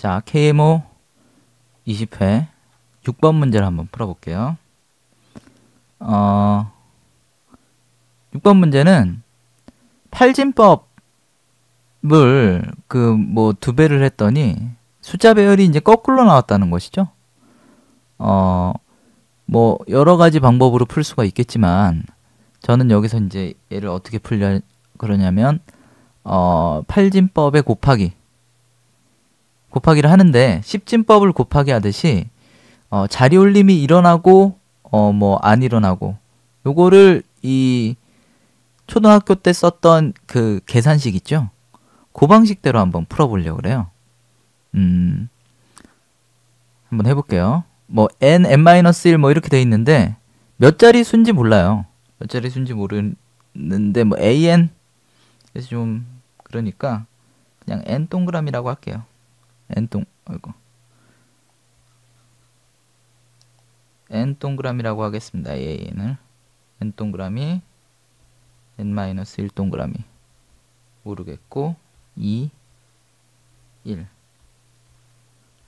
자, KMO 20회 6번 문제를 한번 풀어볼게요. 6번 문제는 팔진법을 두 배를 했더니 숫자 배열이 이제 거꾸로 나왔다는 것이죠. 여러 가지 방법으로 풀 수가 있겠지만 저는 여기서 이제 얘를 어떻게 풀려 그러냐면 팔진법의 곱하기를 하는데 십진법을 곱하기 하듯이 자리 올림이 일어나고 안 일어나고 요거를 이 초등학교 때 썼던 그 계산식 있죠? 그 방식대로 한번 풀어보려고 그래요. 한번 해볼게요. n, n-1 이렇게 돼 있는데 몇 자리 수인지 몰라요. 몇 자리 수인지 모르는데 an 그래서 좀 그러니까 그냥 n 동그라미라고 할게요. n 동그라미라고 하겠습니다. an을 n 동그라미 n-1 동그라미 모르겠고 2 1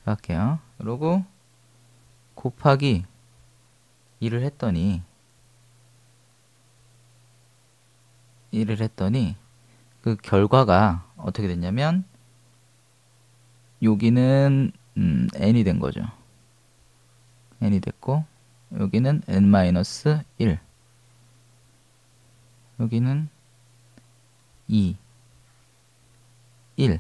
할게요. 그러고 곱하기 1을 했더니 그 결과가 어떻게 됐냐면 여기는 n이 된 거죠. n이 됐고 여기는 n-1 여기는 2 1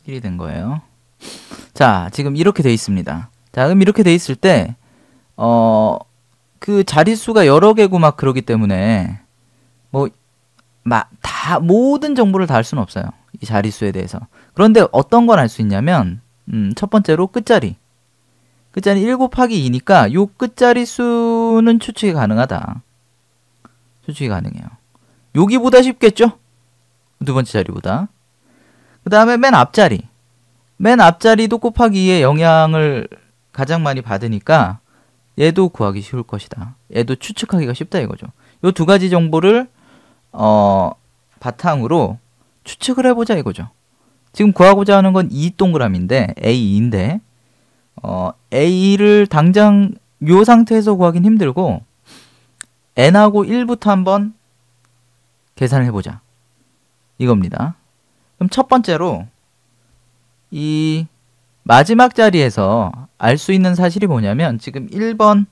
1이 된 거예요. 자, 지금 이렇게 돼 있습니다. 자, 그럼 이렇게 돼 있을 때 그 자릿수가 여러 개고 막 그러기 때문에 모든 정보를 다 알 수는 없어요. 이 자릿수에 대해서. 그런데 어떤 건 알 수 있냐면 첫 번째로 끝자리 1 곱하기 2니까 요 끝자리 수는 추측이 가능하다. 추측이 가능해요. 여기보다 쉽겠죠? 두 번째 자리보다. 그 다음에 맨 앞자리도 곱하기 2의 영향을 가장 많이 받으니까 얘도 구하기 쉬울 것이다. 얘도 추측하기가 쉽다 이거죠. 요 두 가지 정보를 바탕으로 추측을 해보자 이거죠. 지금 구하고자 하는 건 2 동그라미인데 A2인데 A를 당장 요 상태에서 구하긴 힘들고 n하고 1부터 한번 계산을 해보자 이겁니다. 그럼 첫 번째로 이 마지막 자리에서 알 수 있는 사실이 뭐냐면 지금 1번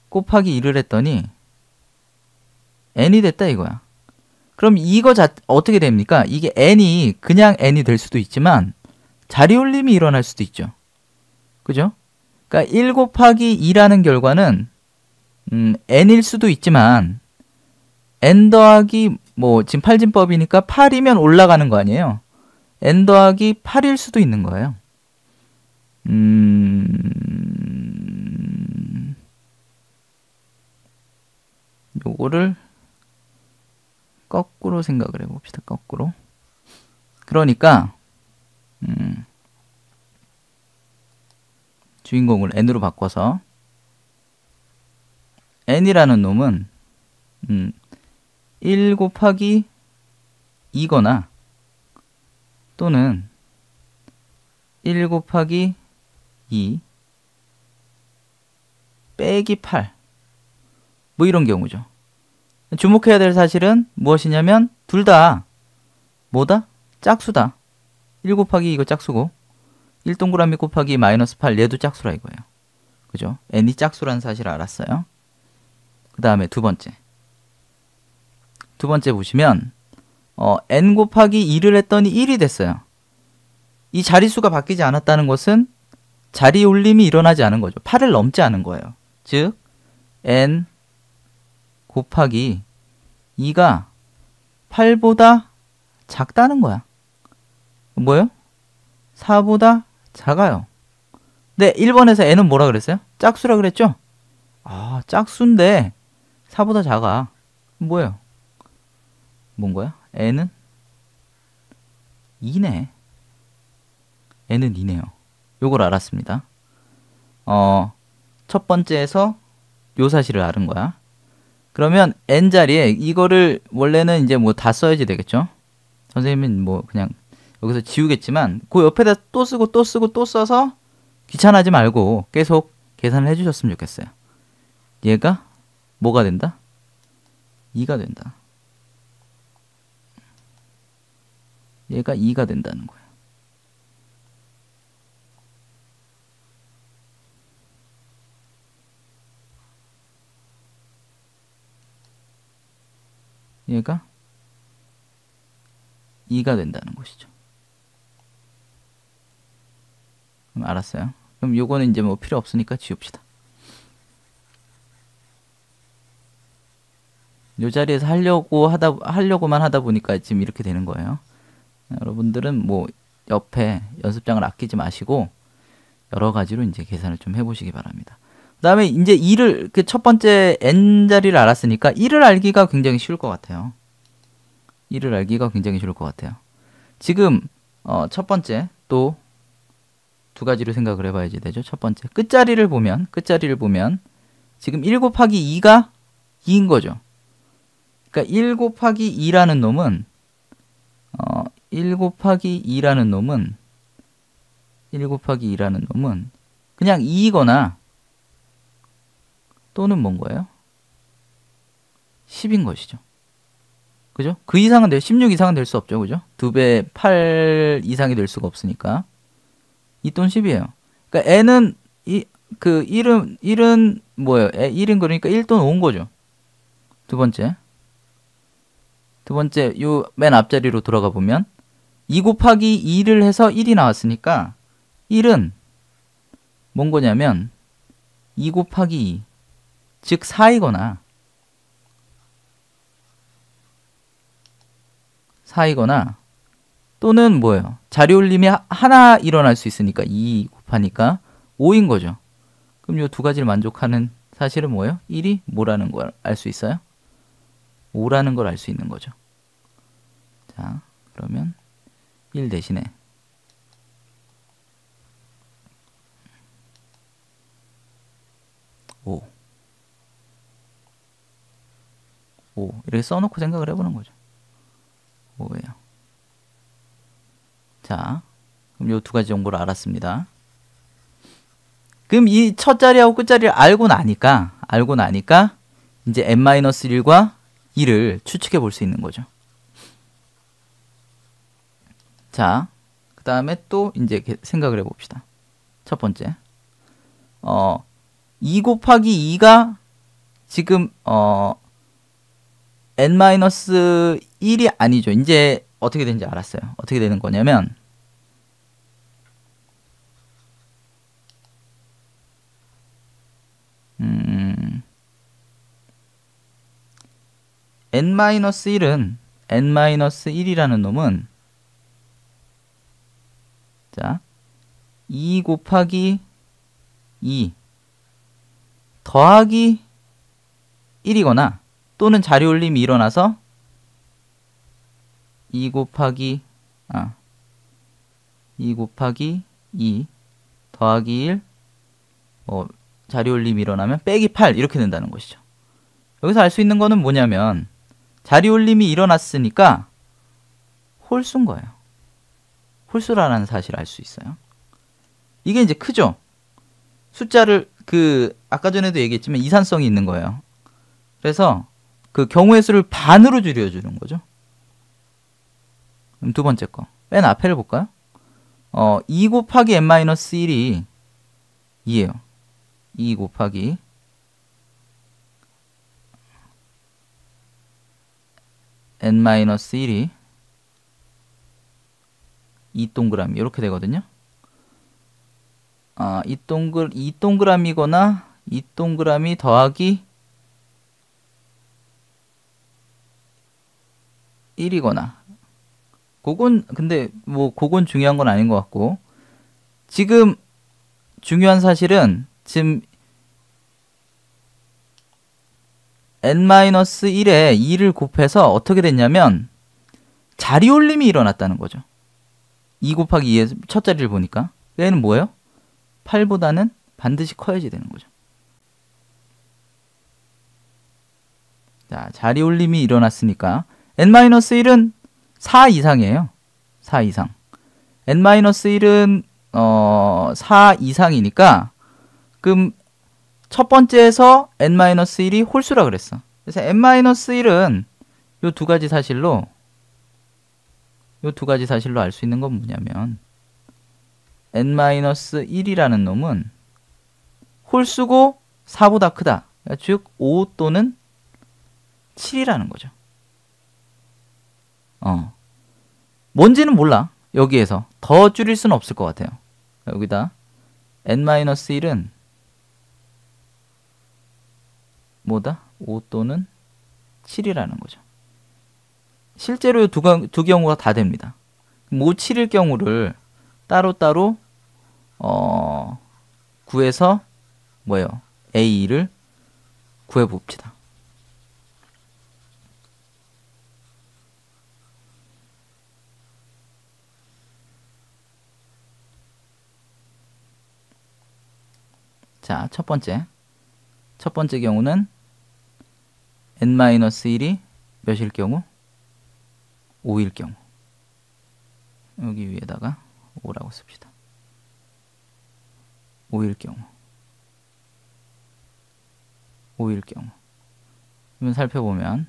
곱하기 2를 했더니 n이 됐다 이거야. 그럼 이거 어떻게 됩니까? 이게 n이 그냥 n이 될 수도 있지만 자리 올림이 일어날 수도 있죠. 그죠? 그러니까 1 곱하기 2라는 결과는 n일 수도 있지만 n 더하기 지금 팔진법이니까 8이면 올라가는 거 아니에요? n 더하기 8일 수도 있는 거예요. 요거를 거꾸로 생각을 해봅시다. 거꾸로. 그러니까 주인공을 n으로 바꿔서 n이라는 놈은 1 곱하기 2거나 또는 1 곱하기 2 빼기 8 이런 경우죠. 주목해야 될 사실은 무엇이냐면 둘 다 뭐다? 짝수다. 1 곱하기 이거 짝수고 1 동그라미 곱하기 마이너스 8 얘도 짝수라 이거예요. 그죠? n이 짝수라는 사실을 알았어요. 그 다음에 두 번째 보시면 n 곱하기 2를 했더니 1이 됐어요. 이 자릿수가 바뀌지 않았다는 것은 자리 올림이 일어나지 않은 거죠. 8을 넘지 않은 거예요. 즉 n 곱하기 2가 8보다 작다는 거야. 뭐예요? 4보다 작아요. 네, 1번에서 n은 뭐라 그랬어요? 짝수라 그랬죠? 아, 짝수인데 4보다 작아. 뭐예요? 뭔 거야? n은 2네. n은 2네요. 요걸 알았습니다. 첫 번째에서 요 사실을 아는 거야. 그러면 n 자리에 이거를 원래는 이제 뭐 다 써야지 되겠죠. 선생님은 뭐 그냥 여기서 지우겠지만 그 옆에다 또 쓰고 또 쓰고 또 써서 귀찮아하지 말고 계속 계산을 해주셨으면 좋겠어요. 얘가 뭐가 된다? 2가 된다. 얘가 2가 된다는 거예요. 얘가 2가 된다는 것이죠. 그럼 알았어요. 그럼 요거는 이제 뭐 필요 없으니까 지웁시다. 요 자리에서 하려고만 하다 보니까 지금 이렇게 되는 거예요. 여러분들은 뭐 옆에 연습장을 아끼지 마시고 여러 가지로 이제 계산을 좀 해보시기 바랍니다. 그 다음에 이제 2를, 그 첫 번째 n 자리를 알았으니까 1을 알기가 굉장히 쉬울 것 같아요. 1을 알기가 굉장히 쉬울 것 같아요. 지금 첫 번째 또 두 가지로 생각을 해봐야지 되죠. 첫 번째 끝자리를 보면 지금 1 곱하기 2가 2인 거죠. 그러니까 1 곱하기 2라는 놈은 1 곱하기 2라는 놈은 그냥 2이거나 또는 뭔 거예요? 10인 것이죠. 그죠? 그 이상은 16 이상은 될 수 없죠. 그죠? 2배 8 이상이 될 수가 없으니까 2 또는 10이에요. 그러니까 n은 1은 뭐예요? 1인 거니까 1 또는 5인 거죠. 두 번째 요 맨 앞자리로 돌아가 보면 2 곱하기 2를 해서 1이 나왔으니까 1은 뭔 거냐면 2 곱하기 2, 즉 4이거나 또는 뭐예요? 자리 올림이 하나 일어날 수 있으니까 2 곱하니까 5인 거죠. 그럼 요 두 가지를 만족하는 사실은 뭐예요? 1이 뭐라는 걸 알 수 있어요? 5라는 걸 알 수 있는 거죠. 자, 그러면 1 대신에 5 이렇게 써놓고 생각을 해보는 거죠. 5예요. 자, 그럼 요 두 가지 정보를 알았습니다. 그럼 이 첫 자리하고 끝 자리를 알고 나니까 이제 n-1과 2를 추측해 볼 수 있는 거죠. 자, 그 다음에 또 이제 생각을 해봅시다. 첫 번째, 2 곱하기 2가 지금 n-1이 아니죠. 이제 어떻게 되는지 알았어요. 어떻게 되는 거냐면 n-1이라는 놈은 자, 2 곱하기 2 더하기 1이거나 또는 자리 올림이 일어나서 2 곱하기 2 더하기 1 자리 올림이 일어나면 빼기 8 이렇게 된다는 것이죠. 여기서 알 수 있는 거는 뭐냐면 자리 올림이 일어났으니까 홀수인 거예요. 홀수라는 사실을 알 수 있어요. 이게 이제 크죠? 숫자를 아까 전에도 얘기했지만 이산성이 있는 거예요. 그래서 그 경우의 수를 반으로 줄여주는 거죠. 그럼 두 번째 거. 맨 앞에를 볼까요? 2 곱하기 n-1이 2예요. 2 곱하기 n-1이 2 동그라미 이렇게 되거든요. 이 동그라미거나 2 동그라미 더하기 1이거나 그건 중요한 건 아닌 것 같고 지금 중요한 사실은 지금 n-1에 2를 곱해서 어떻게 됐냐면 자리 올림이 일어났다는 거죠. 2 곱하기 2의 첫 자리를 보니까 얘는 뭐예요? 8보다는 반드시 커야지 되는 거죠. 자, 자리 올림이 일어났으니까 n-1은 4 이상이에요. 4 이상. n-1은 4 이상이니까 그럼 첫 번째에서 n-1이 홀수라 그랬어. 그래서 n-1은 요 두 가지 사실로 알 수 있는 건 뭐냐면 n-1이라는 놈은 홀수고 4보다 크다. 즉 5 또는 7이라는 거죠. 뭔지는 몰라. 여기에서 더 줄일 수는 없을 것 같아요. 여기다 n-1은 뭐다? 5 또는 7이라는 거죠. 실제로 두 경우가 다 됩니다. 5, 7일 경우를 따로따로 구해서 뭐예요? A를 구해봅시다. 자, 첫 번째 경우는 n-1이 몇일 경우? 5일 경우. 여기 위에다가 5라고 씁시다. 5일 경우. 그러면 살펴보면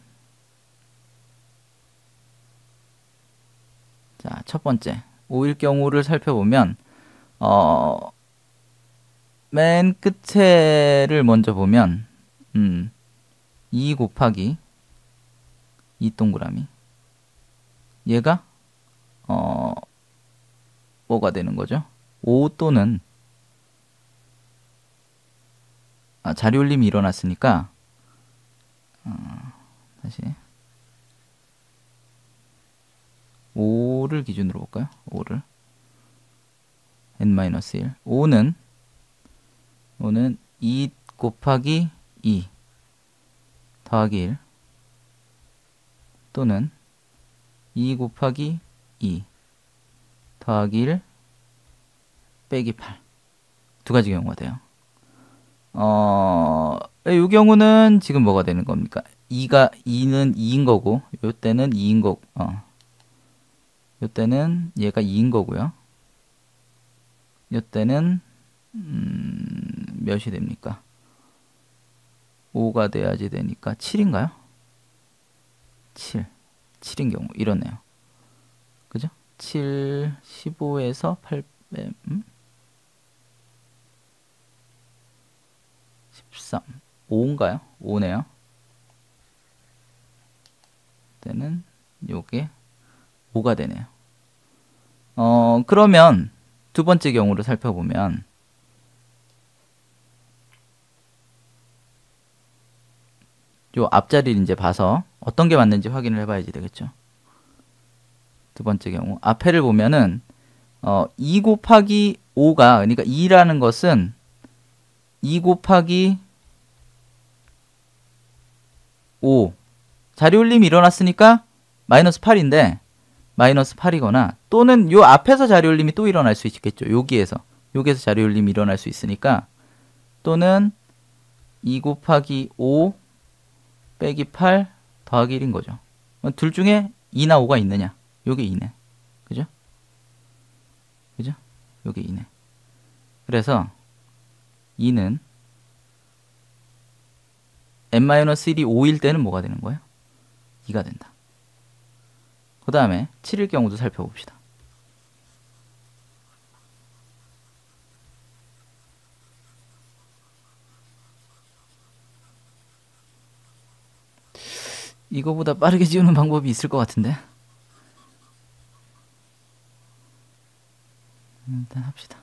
자, 첫 번째 5일 경우를 살펴보면 맨 끝에를 먼저 보면 2 곱하기 2 동그라미 얘가 뭐가 되는 거죠? 5 또는 자리 올림이 일어났으니까 다시 5를 기준으로 볼까요? 5를 n-1 5는 2 곱하기 2 더하기 1 또는 2 곱하기 2 더하기 1 빼기 8 두 가지 경우가 돼요. 이 경우는 지금 뭐가 되는 겁니까? 2는 2인 거고 요 때는 2인 거고 요 때는 얘가 2인 거고요. 요 때는 몇이 됩니까? 5가 돼야지 되니까 7인가요? 7인 경우 이러네요. 그죠? 7, 15에서 8 빼면 13, 5인가요? 5네요. 때는 요게 5가 되네요. 그러면 두 번째 경우를 살펴보면 요 앞자리를 이제 봐서 어떤 게 맞는지 확인을 해봐야지 되겠죠. 두 번째 경우 앞에를 보면은 2 곱하기 5가 그러니까 2라는 것은 2 곱하기 5 자리 올림이 일어났으니까 마이너스 8인데 마이너스 8이거나 또는 요 앞에서 자리 올림이 또 일어날 수 있겠죠. 여기에서 자리 올림이 일어날 수 있으니까 또는 2 곱하기 5 빼기 8 더하기 1인 거죠. 둘 중에 2나 5가 있느냐? 요게 2네. 그죠? 요게 2네. 그래서 2는 n-1이 5일 때는 뭐가 되는 거예요? 2가 된다. 그 다음에 7일 경우도 살펴봅시다. 이거보다 빠르게 지우는 방법이 있을 것 같은데. 일단 합시다.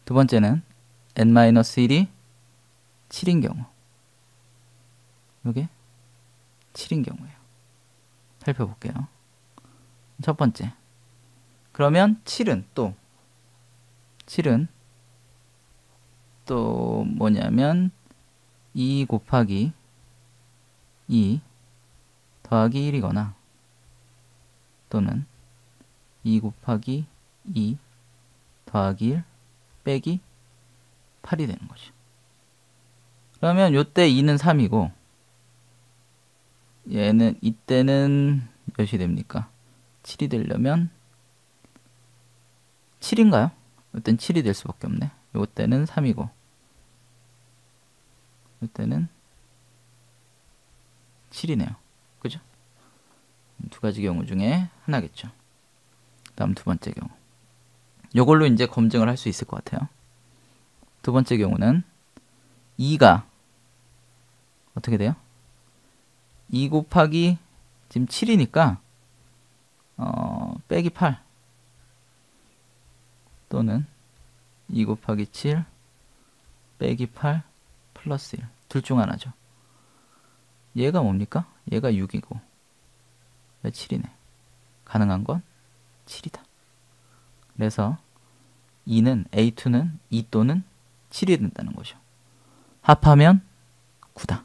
두 번째는 n-1이 7인 경우. 이게 7인 경우예요. 살펴볼게요. 첫 번째. 그러면 7은 또 뭐냐면 2 곱하기 2 더하기 1이거나 또는 2 곱하기 2 더하기 1 빼기 8이 되는 거죠. 그러면 요때 2는 3이고 얘는 이때는 몇이 됩니까? 7이 되려면 7인가요? 요때는 7이 될 수밖에 없네. 요때는 3이고 요때는 7이네요. 그죠? 두 가지 경우 중에 하나겠죠. 다음 두 번째 경우. 요걸로 이제 검증을 할 수 있을 것 같아요. 두 번째 경우는 2가 어떻게 돼요? 2 곱하기 지금 7이니까 빼기 8 또는 2 곱하기 7 빼기 8 플러스 1 둘 중 하나죠. 얘가 뭡니까? 얘가 6이고 얘 7이네. 가능한 건 7이다. 그래서 2는 A2는 2 또는 7이 된다는 거죠. 합하면 9다.